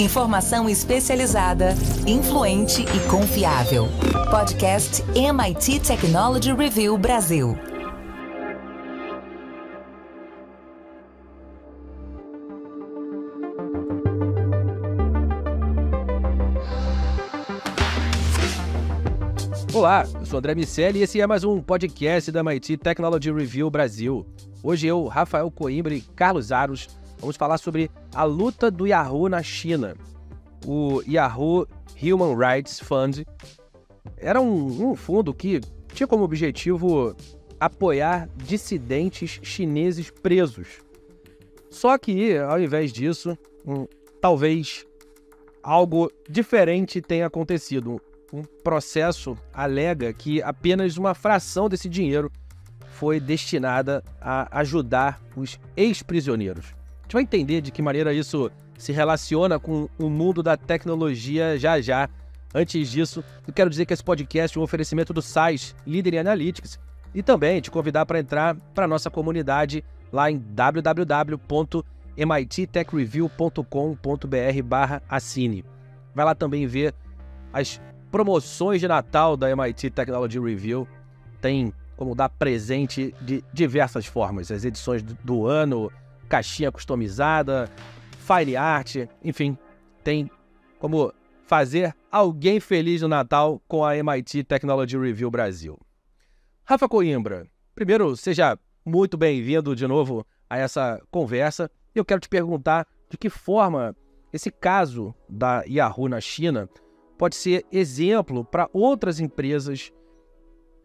Informação especializada, influente e confiável. Podcast MIT Technology Review Brasil. Olá, eu sou André Miceli e esse é mais um podcast da MIT Technology Review Brasil. Hoje eu, Rafael Coimbra e Carlos Aros vamos falar sobre a luta do Yahoo na China. O Yahoo Human Rights Fund era um fundo que tinha como objetivo apoiar dissidentes chineses presos. Só que, ao invés disso, talvez algo diferente tenha acontecido. Um processo alega que apenas uma fração desse dinheiro foi destinada a ajudar os ex-prisioneiros. A gente vai entender de que maneira isso se relaciona com o mundo da tecnologia já. Antes disso, eu quero dizer que esse podcast é um oferecimento do SAIS, líder em Analytics, e também te convidar para entrar para a nossa comunidade lá em www.mittechreview.com.br/assine. Vai lá também ver as promoções de Natal da MIT Technology Review. Tem como dar presente de diversas formas. As edições do ano, caixinha customizada, fine art, enfim, tem como fazer alguém feliz no Natal com a MIT Technology Review Brasil. Rafa Coimbra, primeiro, seja muito bem-vindo de novo a essa conversa. Eu quero te perguntar de que forma esse caso da Yahoo na China pode ser exemplo para outras empresas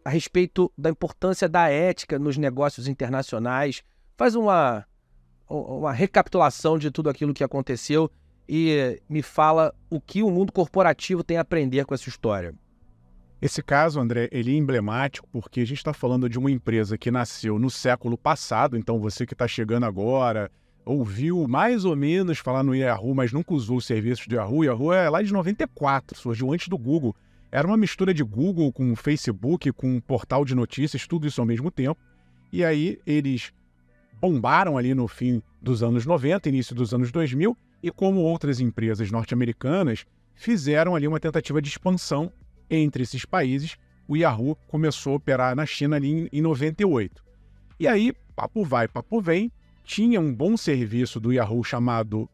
a respeito da importância da ética nos negócios internacionais. Faz uma recapitulação de tudo aquilo que aconteceu e me fala o que o mundo corporativo tem a aprender com essa história. Esse caso, André, ele é emblemático porque a gente está falando de uma empresa que nasceu no século passado, então você que está chegando agora, ouviu mais ou menos falar no Yahoo, mas nunca usou os serviços do Yahoo. Yahoo é lá de 94, surgiu antes do Google. Era uma mistura de Google com Facebook, com um portal de notícias, tudo isso ao mesmo tempo. E aí eles bombaram ali no fim dos anos 90, início dos anos 2000, e como outras empresas norte-americanas, fizeram ali uma tentativa de expansão entre esses países. O Yahoo começou a operar na China ali em 98. E aí, papo vai, papo vem, tinha um bom serviço do Yahoo chamado,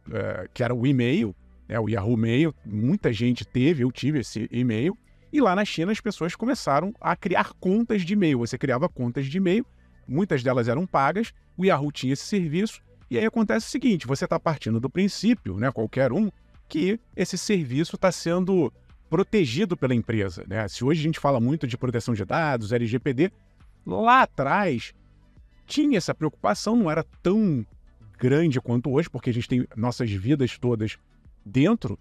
que era o e-mail, o Yahoo Mail, muita gente teve, eu tive esse e-mail, e lá na China as pessoas começaram a criar contas de e-mail. Você criava contas de e-mail, muitas delas eram pagas, o Yahoo tinha esse serviço, e aí acontece o seguinte, você está partindo do princípio, qualquer um, que esse serviço está sendo protegido pela empresa. Se hoje a gente fala muito de proteção de dados, LGPD, lá atrás tinha essa preocupação, não era tão grande quanto hoje, porque a gente tem nossas vidas todas dentro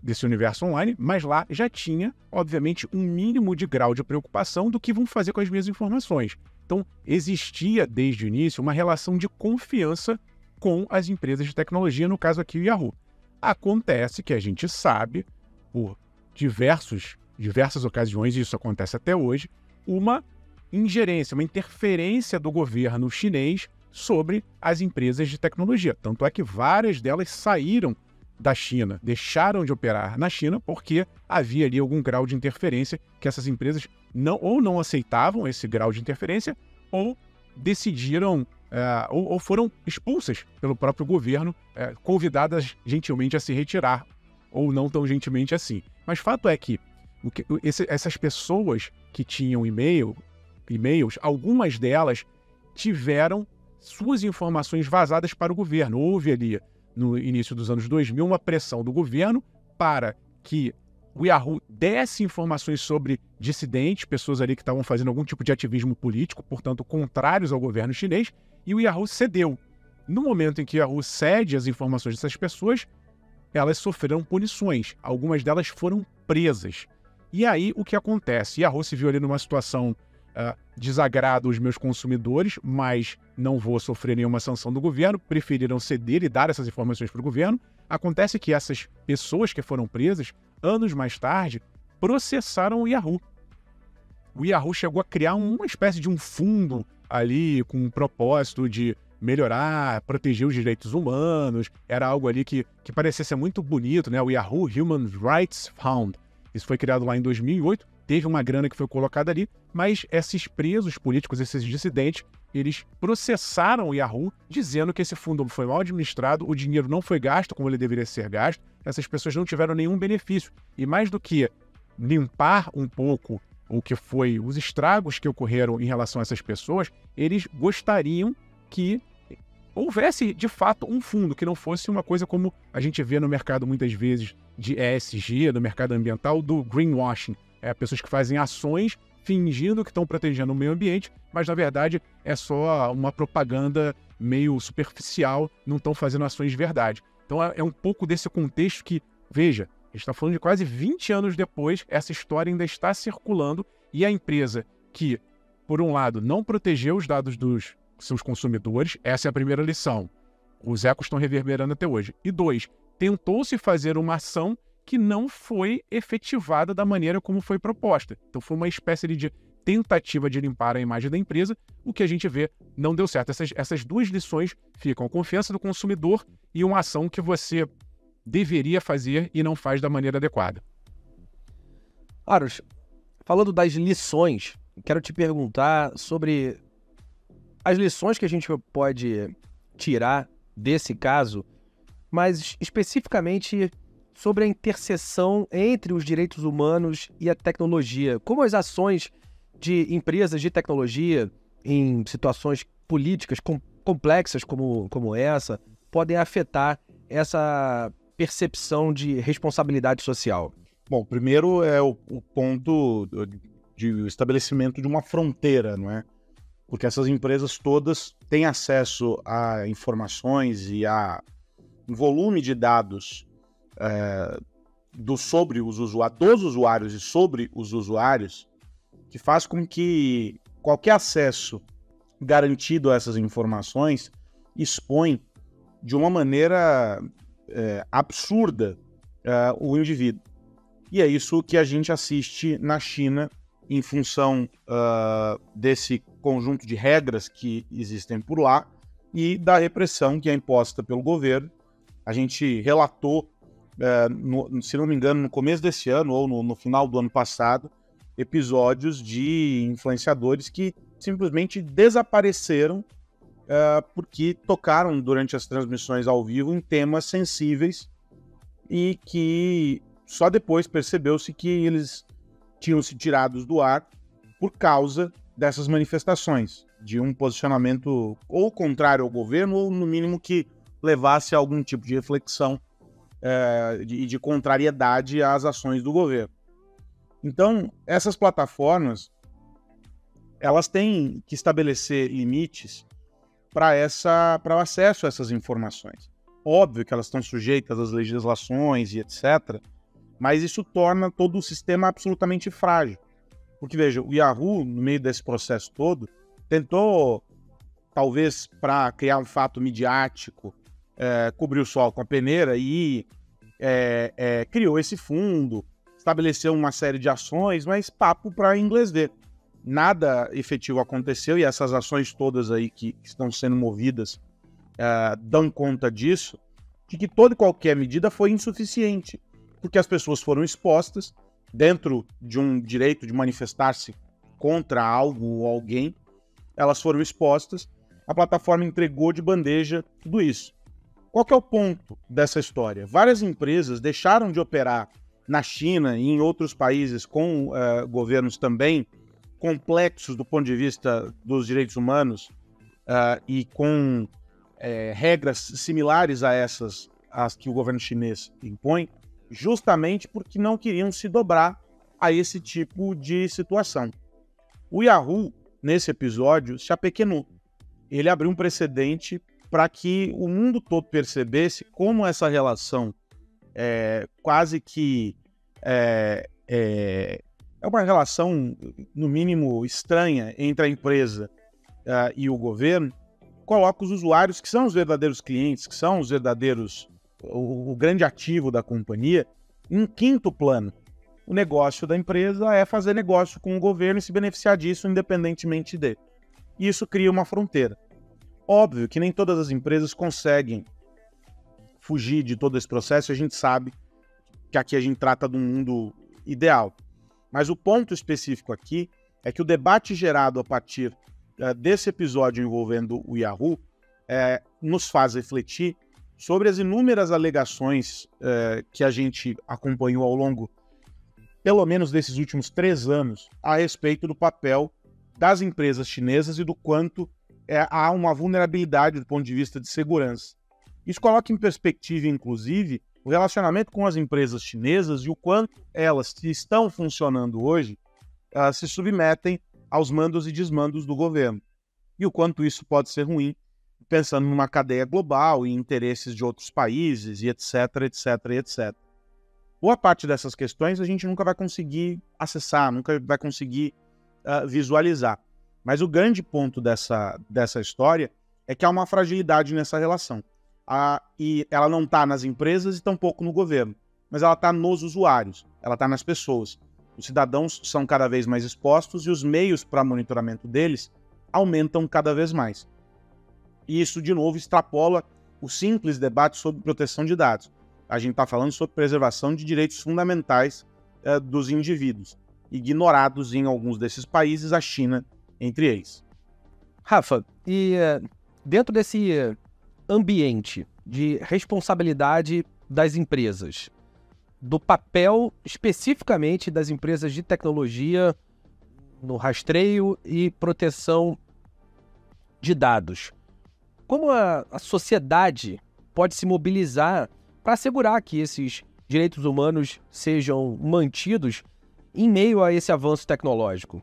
desse universo online, mas lá já tinha, obviamente, um mínimo de grau de preocupação do que vão fazer com as minhas informações. Então, existia desde o início uma relação de confiança com as empresas de tecnologia, no caso aqui o Yahoo. Acontece que a gente sabe, por diversas ocasiões, e isso acontece até hoje, uma ingerência, uma interferência do governo chinês sobre as empresas de tecnologia. Tanto é que várias delas saíram da China, deixaram de operar na China porque havia ali algum grau de interferência que essas empresas não aceitavam esse grau de interferência ou decidiram ou foram expulsas pelo próprio governo, convidadas gentilmente a se retirar ou não tão gentilmente assim. Mas fato é que essas pessoas que tinham e-mails, algumas delas tiveram suas informações vazadas para o governo. Houve ali, no início dos anos 2000, uma pressão do governo para que o Yahoo desse informações sobre dissidentes, pessoas ali que estavam fazendo algum tipo de ativismo político, portanto, contrários ao governo chinês, e o Yahoo cedeu. No momento em que o Yahoo cede as informações dessas pessoas, elas sofreram punições. Algumas delas foram presas. E aí, o que acontece? Yahoo se viu ali numa situação desagrada os meus consumidores, mas não vou sofrer nenhuma sanção do governo, preferiram ceder e dar essas informações para o governo. Acontece que essas pessoas que foram presas, anos mais tarde, processaram o Yahoo. O Yahoo chegou a criar uma espécie de um fundo ali com o propósito de melhorar, proteger os direitos humanos, era algo ali que parecia ser muito bonito, né? O Yahoo Human Rights Fund. Isso foi criado lá em 2008, teve uma grana que foi colocada ali, mas esses presos políticos, esses dissidentes, eles processaram o Yahoo dizendo que esse fundo foi mal administrado, o dinheiro não foi gasto como ele deveria ser gasto, essas pessoas não tiveram nenhum benefício. E mais do que limpar um pouco o que foi os estragos que ocorreram em relação a essas pessoas, eles gostariam que houvesse, de fato, um fundo, que não fosse uma coisa como a gente vê no mercado muitas vezes de ESG, no mercado ambiental, do greenwashing. Pessoas que fazem ações fingindo que estão protegendo o meio ambiente, mas na verdade é só uma propaganda meio superficial, não estão fazendo ações de verdade. Então é um pouco desse contexto que, veja, a gente está falando de quase 20 anos depois, essa história ainda está circulando e a empresa que, por um lado, não protegeu os dados dos seus consumidores, essa é a primeira lição. Os ecos estão reverberando até hoje. E 2, tentou-se fazer uma ação que não foi efetivada da maneira como foi proposta. Então foi uma espécie de tentativa de limpar a imagem da empresa, o que a gente vê não deu certo. Essas duas lições ficam: a confiança do consumidor e uma ação que você deveria fazer e não faz da maneira adequada. Aros, falando das lições, quero te perguntar sobre as lições que a gente pode tirar desse caso, mas especificamente sobre a interseção entre os direitos humanos e a tecnologia. Como as ações de empresas de tecnologia em situações políticas complexas como essa podem afetar essa percepção de responsabilidade social? Bom, primeiro é o ponto de estabelecimento de uma fronteira, não é? Porque essas empresas todas têm acesso a informações e a um volume de dados sobre os dos usuários e sobre os usuários, que faz com que qualquer acesso garantido a essas informações expõe de uma maneira absurda o indivíduo. E é isso que a gente assiste na China em função desse conjunto de regras que existem por lá e da repressão que é imposta pelo governo. A gente relatou, se não me engano, no começo desse ano ou no final do ano passado, episódios de influenciadores que simplesmente desapareceram porque tocaram durante as transmissões ao vivo em temas sensíveis e que só depois percebeu-se que eles tinham se tirados do ar por causa dessas manifestações, de um posicionamento ou contrário ao governo ou, no mínimo, que levasse a algum tipo de reflexão de contrariedade às ações do governo. Então, essas plataformas, elas têm que estabelecer limites para o acesso a essas informações. Óbvio que elas estão sujeitas às legislações e etc., mas isso torna todo o sistema absolutamente frágil. Porque, veja, o Yahoo, no meio desse processo todo, tentou, talvez para criar um fato midiático, cobrir o sol com a peneira e criou esse fundo, estabeleceu uma série de ações, mas papo para inglês ver. Nada efetivo aconteceu e essas ações todas aí que estão sendo movidas dão conta disso, de que toda e qualquer medida foi insuficiente, porque as pessoas foram expostas dentro de um direito de manifestar-se contra algo ou alguém, elas foram expostas, a plataforma entregou de bandeja tudo isso. Qual que é o ponto dessa história? Várias empresas deixaram de operar na China e em outros países com governos também complexos do ponto de vista dos direitos humanos e com regras similares a essas as que o governo chinês impõe, justamente porque não queriam se dobrar a esse tipo de situação. O Yahoo, nesse episódio, se apequenou. Ele abriu um precedente para que o mundo todo percebesse como essa relação quase que é uma relação, no mínimo, estranha entre a empresa e o governo, coloca os usuários, que são os verdadeiros clientes, que são os verdadeiros, o grande ativo da companhia, em quinto plano. O negócio da empresa é fazer negócio com o governo e se beneficiar disso independentemente dele. E isso cria uma fronteira. Óbvio que nem todas as empresas conseguem fugir de todo esse processo, a gente sabe que aqui a gente trata de um mundo ideal. Mas o ponto específico aqui é que o debate gerado a partir desse episódio envolvendo o Yahoo nos faz refletir sobre as inúmeras alegações que a gente acompanhou ao longo, pelo menos desses últimos 3 anos, a respeito do papel das empresas chinesas e do quanto há uma vulnerabilidade do ponto de vista de segurança. Isso coloca em perspectiva, inclusive, o relacionamento com as empresas chinesas e o quanto elas, que estão funcionando hoje, se submetem aos mandos e desmandos do governo. E o quanto isso pode ser ruim, pensando numa cadeia global e interesses de outros países, e etc, etc, etc. Boa parte dessas questões a gente nunca vai conseguir acessar, nunca vai conseguir visualizar. Mas o grande ponto dessa história é que há uma fragilidade nessa relação. E ela não está nas empresas e tampouco no governo, mas ela está nos usuários, ela está nas pessoas. Os cidadãos são cada vez mais expostos e os meios para monitoramento deles aumentam cada vez mais. E isso, de novo, extrapola o simples debate sobre proteção de dados. A gente está falando sobre preservação de direitos fundamentais dos indivíduos, ignorados em alguns desses países, a China entre eles. Rafa, e dentro desse ambiente de responsabilidade das empresas, do papel especificamente das empresas de tecnologia no rastreio e proteção de dados, como a sociedade pode se mobilizar para assegurar que esses direitos humanos sejam mantidos em meio a esse avanço tecnológico?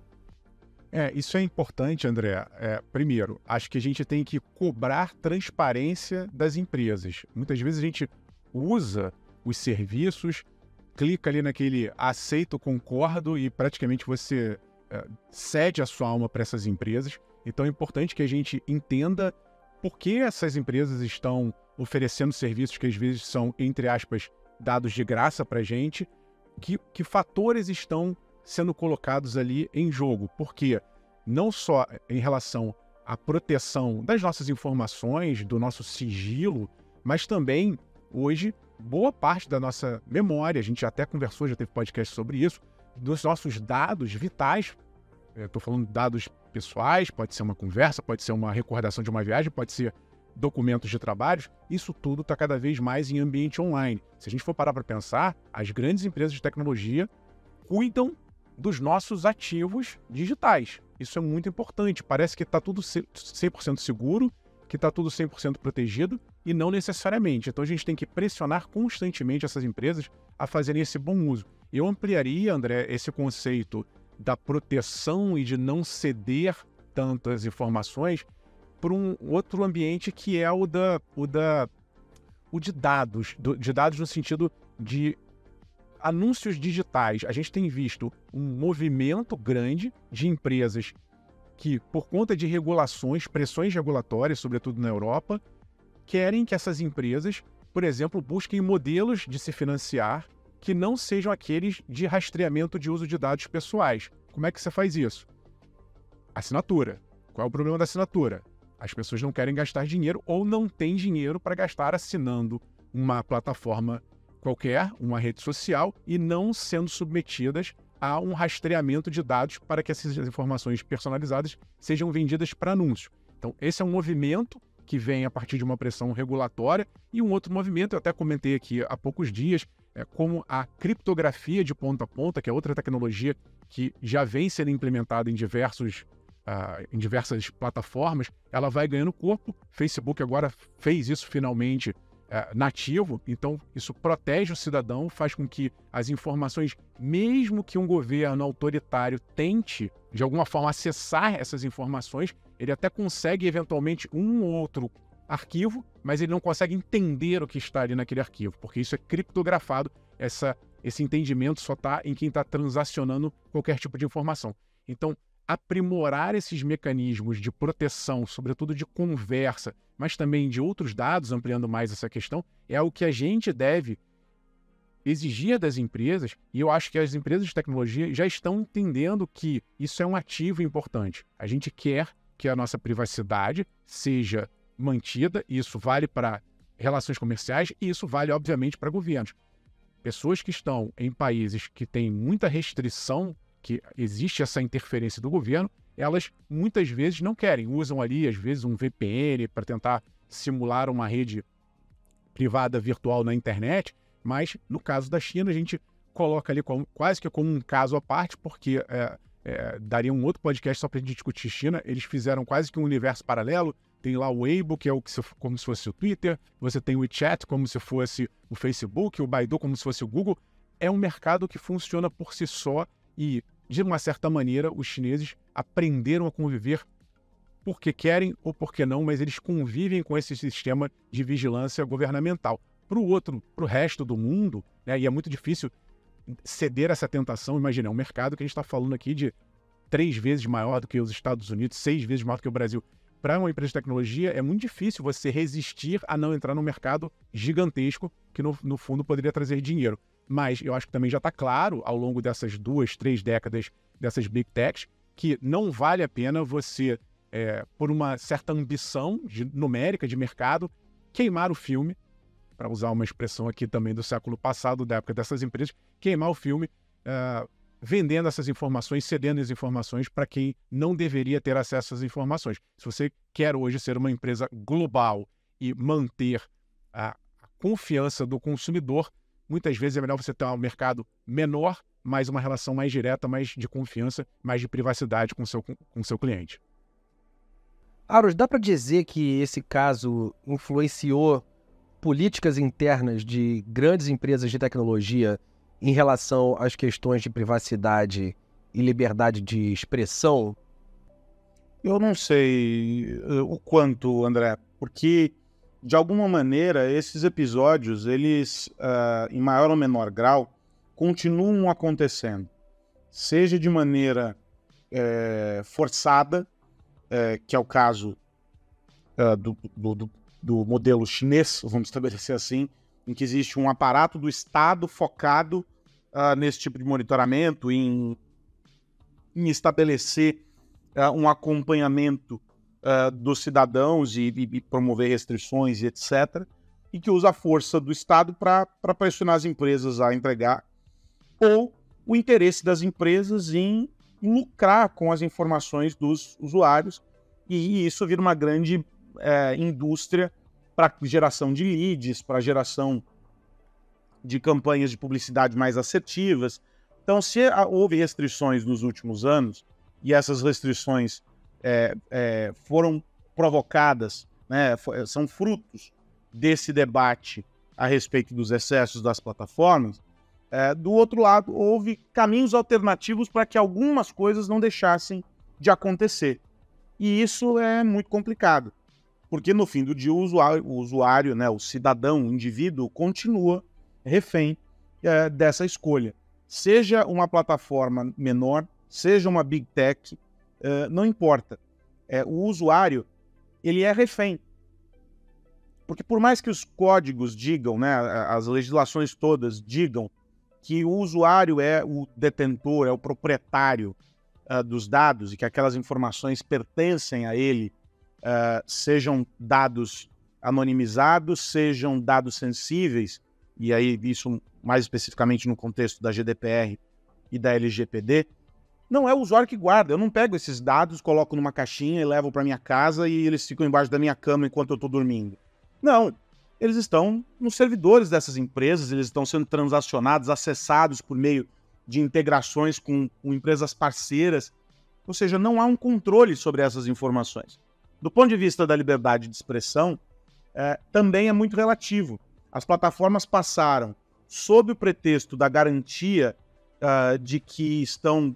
Isso é importante, André. Primeiro, acho que a gente tem que cobrar transparência das empresas. Muitas vezes a gente usa os serviços, clica ali naquele aceito, concordo e praticamente você cede a sua alma para essas empresas. Então é importante que a gente entenda por que essas empresas estão oferecendo serviços que às vezes são, entre aspas, dados de graça para a gente, que fatores estão sendo colocados ali em jogo, porque não só em relação à proteção das nossas informações, do nosso sigilo, mas também, hoje, boa parte da nossa memória, a gente até conversou, já teve podcast sobre isso, dos nossos dados vitais, estou falando de dados pessoais, pode ser uma conversa, pode ser uma recordação de uma viagem, pode ser documentos de trabalho, isso tudo está cada vez mais em ambiente online. Se a gente for parar para pensar, as grandes empresas de tecnologia cuidam dos nossos ativos digitais. Isso é muito importante. Parece que está tudo 100% seguro, que está tudo 100% protegido, e não necessariamente. Então a gente tem que pressionar constantemente essas empresas a fazerem esse bom uso. Eu ampliaria, André, esse conceito da proteção e de não ceder tantas informações para um outro ambiente que é o de dados, de dados no sentido de anúncios digitais. A gente tem visto um movimento grande de empresas que, por conta de regulações, pressões regulatórias, sobretudo na Europa, querem que essas empresas, por exemplo, busquem modelos de se financiar que não sejam aqueles de rastreamento de uso de dados pessoais. Como é que você faz isso? Assinatura. Qual é o problema da assinatura? As pessoas não querem gastar dinheiro ou não têm dinheiro para gastar assinando uma plataforma qualquer, uma rede social, e não sendo submetidas a um rastreamento de dados para que essas informações personalizadas sejam vendidas para anúncio. Então, esse é um movimento que vem a partir de uma pressão regulatória, e um outro movimento, eu até comentei aqui há poucos dias, como a criptografia de ponta a ponta, que é outra tecnologia que já vem sendo implementada em diversas plataformas, ela vai ganhando corpo. Facebook agora fez isso finalmente nativo, então isso protege o cidadão, faz com que as informações, mesmo que um governo autoritário tente de alguma forma acessar essas informações, ele até consegue eventualmente um ou outro arquivo, mas ele não consegue entender o que está ali naquele arquivo, porque isso é criptografado, esse entendimento só está em quem está transacionando qualquer tipo de informação. Então, aprimorar esses mecanismos de proteção, sobretudo de conversa, mas também de outros dados, ampliando mais essa questão, é o que a gente deve exigir das empresas, e eu acho que as empresas de tecnologia já estão entendendo que isso é um ativo importante. A gente quer que a nossa privacidade seja mantida, e isso vale para relações comerciais e isso vale, obviamente, para governos. Pessoas que estão em países que têm muita restrição, que existe essa interferência do governo, elas muitas vezes não querem, usam ali, às vezes, um VPN para tentar simular uma rede privada virtual na internet, mas no caso da China a gente coloca ali quase que como um caso à parte, porque daria um outro podcast só para a gente discutir China. Eles fizeram quase que um universo paralelo. Tem lá o Weibo, que é como se fosse o Twitter, você tem o WeChat como se fosse o Facebook, o Baidu como se fosse o Google. É um mercado que funciona por si só e, de uma certa maneira, os chineses aprenderam a conviver porque querem ou porque não, mas eles convivem com esse sistema de vigilância governamental. Para o resto do mundo, né, e é muito difícil ceder essa tentação. Imagina, é um mercado que a gente está falando aqui de 3 vezes maior do que os Estados Unidos, 6 vezes maior do que o Brasil. Para uma empresa de tecnologia, é muito difícil você resistir a não entrar num mercado gigantesco que, no fundo, poderia trazer dinheiro. Mas eu acho que também já está claro, ao longo dessas 2, 3 décadas dessas Big Techs, que não vale a pena você, por uma certa ambição numérica de mercado, queimar o filme, para usar uma expressão aqui também do século passado, da época dessas empresas, queimar o filme, vendendo essas informações, cedendo as informações para quem não deveria ter acesso às informações. Se você quer hoje ser uma empresa global e manter a confiança do consumidor, muitas vezes é melhor você ter um mercado menor, mas uma relação mais direta, mais de confiança, mais de privacidade com o seu cliente. Aros, dá para dizer que esse caso influenciou políticas internas de grandes empresas de tecnologia em relação às questões de privacidade e liberdade de expressão? Eu não sei o quanto, André, porque, de alguma maneira, esses episódios, eles, em maior ou menor grau, continuam acontecendo. Seja de maneira forçada, que é o caso do modelo chinês, vamos estabelecer assim, em que existe um aparato do Estado focado nesse tipo de monitoramento, em estabelecer um acompanhamento dos cidadãos e promover restrições e etc., e que usa a força do Estado para pressionar as empresas a entregar, ou o interesse das empresas em lucrar com as informações dos usuários, e isso vira uma grande indústria para geração de leads, para geração de campanhas de publicidade mais assertivas. Então, se houve restrições nos últimos anos, e essas restrições foram provocadas, né, são frutos desse debate a respeito dos excessos das plataformas, do outro lado, houve caminhos alternativos para que algumas coisas não deixassem de acontecer. E isso é muito complicado, porque no fim do dia o usuário, né, o cidadão, o indivíduo, continua refém dessa escolha. Seja uma plataforma menor, seja uma Big Tech, não importa. O usuário, ele é refém. Porque por mais que os códigos digam, né, as legislações todas digam que o usuário é o detentor, é o proprietário dos dados e que aquelas informações pertencem a ele, sejam dados anonimizados, sejam dados sensíveis, e aí isso mais especificamente no contexto da GDPR e da LGPD, não é o usuário que guarda. Eu não pego esses dados, coloco numa caixinha e levo para minha casa e eles ficam embaixo da minha cama enquanto eu estou dormindo. Não, eles estão nos servidores dessas empresas, eles estão sendo transacionados, acessados por meio de integrações com empresas parceiras, ou seja, não há um controle sobre essas informações. Do ponto de vista da liberdade de expressão, também é muito relativo. As plataformas passaram, sob o pretexto da garantia de que estão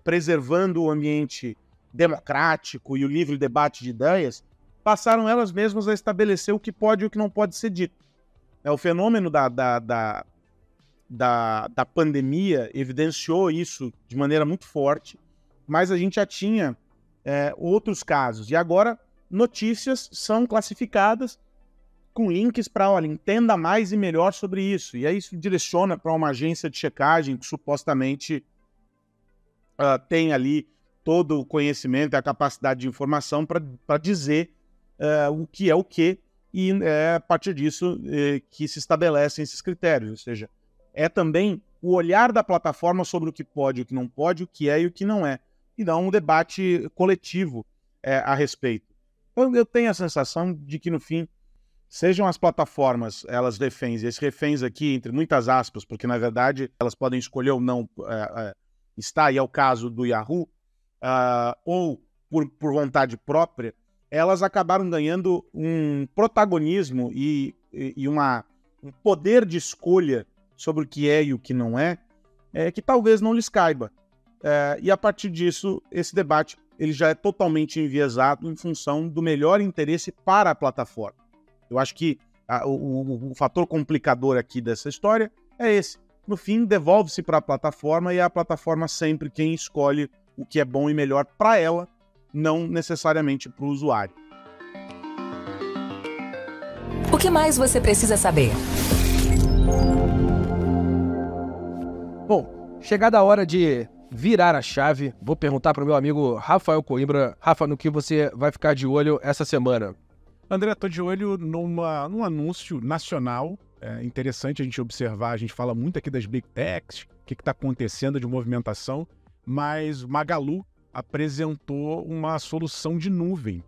preservando o ambiente democrático e o livre debate de ideias, passaram elas mesmas a estabelecer o que pode e o que não pode ser dito. O fenômeno da pandemia evidenciou isso de maneira muito forte, mas a gente já tinha outros casos. E agora, notícias são classificadas com links para, olha, entenda mais e melhor sobre isso. E aí isso direciona para uma agência de checagem que supostamente tem ali todo o conhecimento e a capacidade de informação para dizer o que é o quê, e é a partir disso que se estabelecem esses critérios, ou seja, é também o olhar da plataforma sobre o que pode, o que não pode, o que é e o que não é, e dá um debate coletivo a respeito. Então, eu tenho a sensação de que, no fim, sejam as plataformas, elas reféns, e esses reféns aqui, entre muitas aspas, porque, na verdade, elas podem escolher ou não estar, e é o caso do Yahoo, ou por vontade própria, elas acabaram ganhando um protagonismo e um poder de escolha sobre o que é e o que não é, que talvez não lhes caiba. E a partir disso, esse debate ele já é totalmente enviesado em função do melhor interesse para a plataforma. Eu acho que o fator complicador aqui dessa história é esse. No fim, devolve-se para a plataforma e é a plataforma sempre quem escolhe o que é bom e melhor para ela, não necessariamente para o usuário. O que mais você precisa saber? Bom, chegada a hora de virar a chave, vou perguntar para o meu amigo Rafael Coimbra. Rafa, no que você vai ficar de olho essa semana? André, estou de olho num anúncio nacional. É interessante a gente observar, a gente fala muito aqui das Big Techs, o que está acontecendo de movimentação, mas o Magalu apresentou uma solução de nuvem.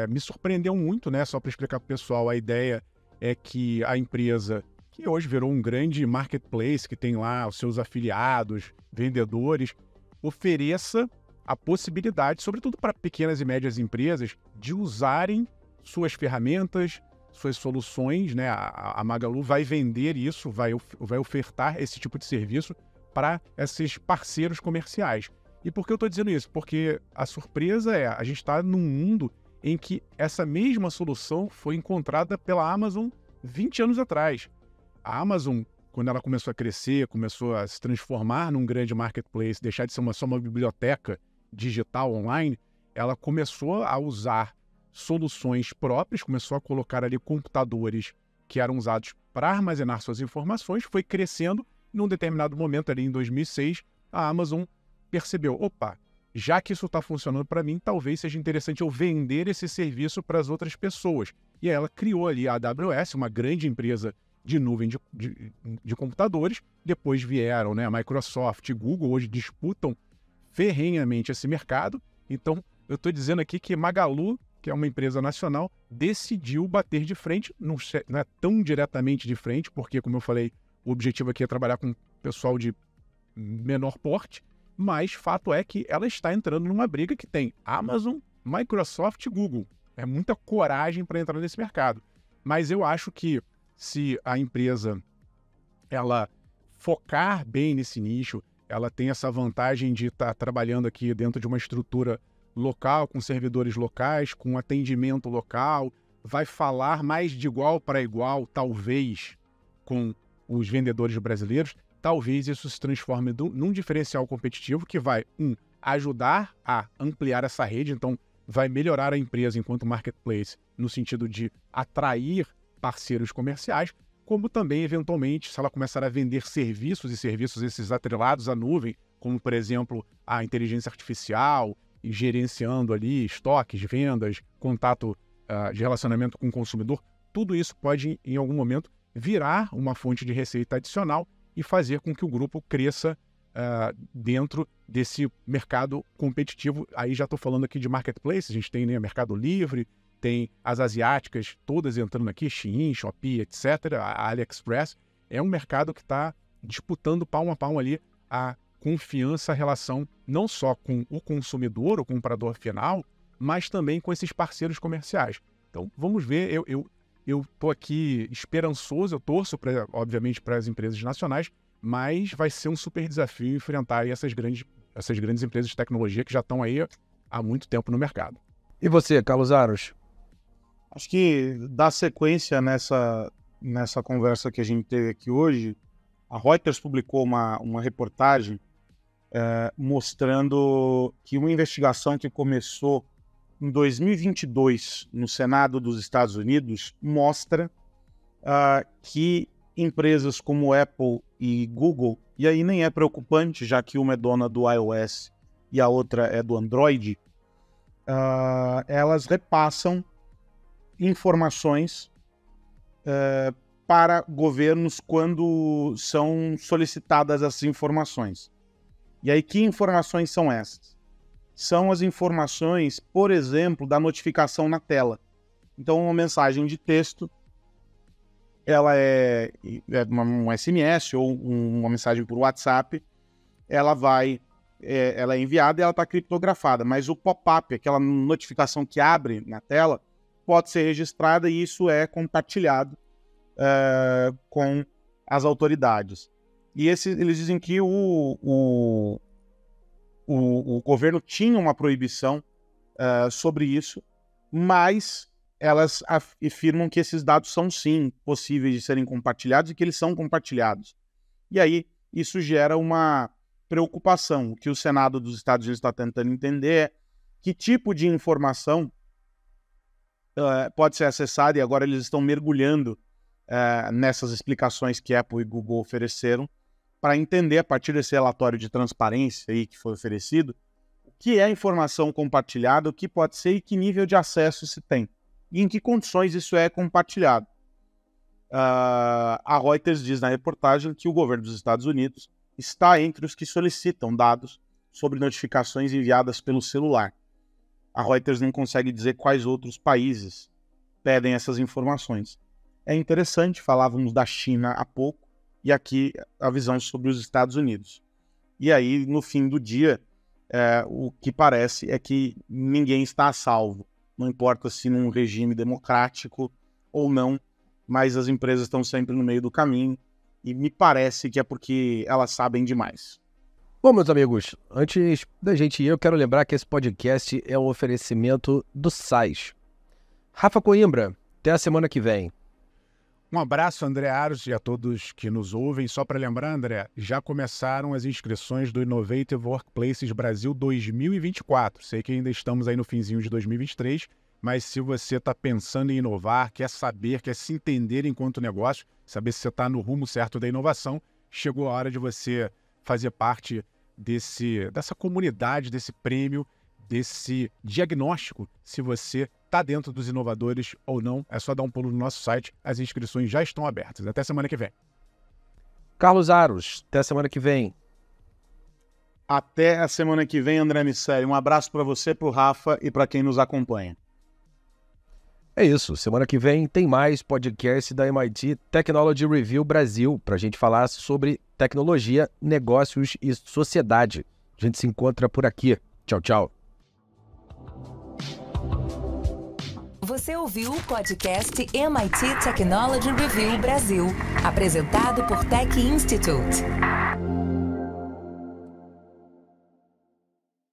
Me surpreendeu muito, né? Só para explicar para o pessoal, a ideia é que a empresa, que hoje virou um grande marketplace, que tem lá os seus afiliados, vendedores, ofereça a possibilidade, sobretudo para pequenas e médias empresas, de usarem suas ferramentas, suas soluções, né? A Magalu vai vender isso, vai ofertar esse tipo de serviço para esses parceiros comerciais. E por que eu estou dizendo isso? Porque a surpresa a gente está num mundo em que essa mesma solução foi encontrada pela Amazon 20 anos atrás. A Amazon, quando ela começou a crescer, começou a se transformar num grande marketplace, deixar de ser só uma biblioteca digital online, ela começou a usar soluções próprias, começou a colocar ali computadores que eram usados para armazenar suas informações, foi crescendo. Num determinado momento, ali em 2006, a Amazon percebeu, opa, já que isso está funcionando para mim, talvez seja interessante eu vender esse serviço para as outras pessoas. E aí ela criou ali a AWS, uma grande empresa de nuvem de computadores. Depois vieram, né, a Microsoft e Google, hoje disputam ferrenhamente esse mercado. Então, eu estou dizendo aqui que Magalu, que é uma empresa nacional, decidiu bater de frente, não é tão diretamente de frente, porque, como eu falei, o objetivo aqui é trabalhar com pessoal de menor porte, mas fato é que ela está entrando numa briga que tem Amazon, Microsoft e Google. É muita coragem para entrar nesse mercado. Mas eu acho que se a empresa ela focar bem nesse nicho, ela tem essa vantagem de estar trabalhando aqui dentro de uma estrutura local, com servidores locais, com atendimento local, vai falar mais de igual para igual, talvez, com os vendedores brasileiros, talvez isso se transforme num diferencial competitivo que vai, ajudar a ampliar essa rede, então vai melhorar a empresa enquanto marketplace, no sentido de atrair parceiros comerciais, como também, eventualmente, se ela começar a vender serviços esses atrelados à nuvem, como, por exemplo, a inteligência artificial, e gerenciando ali estoques, vendas, contato de relacionamento com o consumidor, tudo isso pode, em algum momento, virar uma fonte de receita adicional e fazer com que o grupo cresça dentro desse mercado competitivo. Aí já estou falando aqui de marketplace, a gente tem, né, Mercado Livre, tem as asiáticas todas entrando aqui, Shein, Shopee, etc., a AliExpress. É um mercado que está disputando palmo a palmo ali a confiança, a relação não só com o consumidor, o comprador final, mas também com esses parceiros comerciais. Então, vamos ver, eu estou aqui esperançoso, eu torço, obviamente, para as empresas nacionais, mas vai ser um super desafio enfrentar essas grandes empresas de tecnologia que já estão aí há muito tempo no mercado. E você, Carlos Aros? Acho que dá sequência nessa conversa que a gente teve aqui hoje. A Reuters publicou uma reportagem mostrando que uma investigação que começou em 2022 no Senado dos Estados Unidos mostra que empresas como Apple e Google, e aí nem é preocupante, já que uma é dona do iOS e a outra é do Android, elas repassam informações para governos quando são solicitadas essas informações. E aí, que informações são essas? São as informações, por exemplo, da notificação na tela. Então, uma mensagem de texto, ela é um SMS ou uma mensagem por WhatsApp, ela é enviada e ela está criptografada, mas o pop-up, aquela notificação que abre na tela, pode ser registrada e isso é compartilhado com as autoridades. E eles dizem que o governo tinha uma proibição sobre isso, mas elas afirmam que esses dados são sim possíveis de serem compartilhados e que eles são compartilhados. E aí isso gera uma preocupação. O que o Senado dos Estados Unidos está tentando entender é que tipo de informação pode ser acessada, e agora eles estão mergulhando nessas explicações que Apple e Google ofereceram para entender, a partir desse relatório de transparência aí que foi oferecido, o que é informação compartilhada, o que pode ser e que nível de acesso se tem, e em que condições isso é compartilhado. A Reuters diz na reportagem que o governo dos Estados Unidos está entre os que solicitam dados sobre notificações enviadas pelo celular. A Reuters não consegue dizer quais outros países pedem essas informações. É interessante, falávamos da China há pouco, e aqui a visão sobre os Estados Unidos. E aí, no fim do dia, o que parece é que ninguém está a salvo. Não importa se num regime democrático ou não, mas as empresas estão sempre no meio do caminho, e me parece que é porque elas sabem demais. Bom, meus amigos, antes da gente ir, eu quero lembrar que esse podcast é um oferecimento do SAIS. Rafa Coimbra, até a semana que vem. Um abraço, André Aros, e a todos que nos ouvem. Só para lembrar, André, já começaram as inscrições do Innovative Workplaces Brasil 2024. Sei que ainda estamos aí no finzinho de 2023, mas se você está pensando em inovar, quer saber, quer se entender enquanto negócio, saber se você está no rumo certo da inovação, chegou a hora de você fazer parte dessa comunidade, desse prêmio, desse diagnóstico, se você está dentro dos inovadores ou não. É só dar um pulo no nosso site, as inscrições já estão abertas. Até semana que vem. Carlos Aros, até a semana que vem. Até a semana que vem, André Miceli. Um abraço para você, para o Rafa e para quem nos acompanha. É isso, semana que vem tem mais podcast da MIT Technology Review Brasil, para a gente falar sobre tecnologia, negócios e sociedade. A gente se encontra por aqui. Tchau, tchau. Você ouviu o podcast MIT Technology Review Brasil, apresentado por Tech Institute.